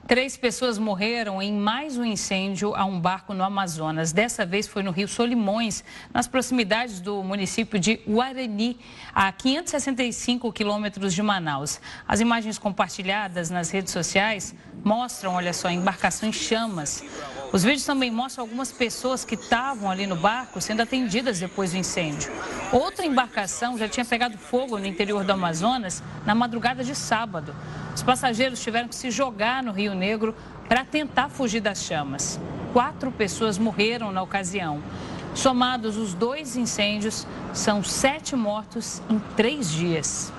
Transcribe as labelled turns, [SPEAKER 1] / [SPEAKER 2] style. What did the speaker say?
[SPEAKER 1] 3 pessoas morreram em mais um incêndio a um barco no Amazonas. Dessa vez foi no Rio Solimões, nas proximidades do município de Guarani, a 565 quilômetros de Manaus. As imagens compartilhadas nas redes sociais mostram, olha só, a embarcação em chamas. Os vídeos também mostram algumas pessoas que estavam ali no barco sendo atendidas depois do incêndio. Outra embarcação já tinha pegado fogo no interior do Amazonas na madrugada de sábado. Os passageiros tiveram que se jogar no Rio Negro para tentar fugir das chamas. 4 pessoas morreram na ocasião. Somados os 2 incêndios, são 7 mortos em 3 dias.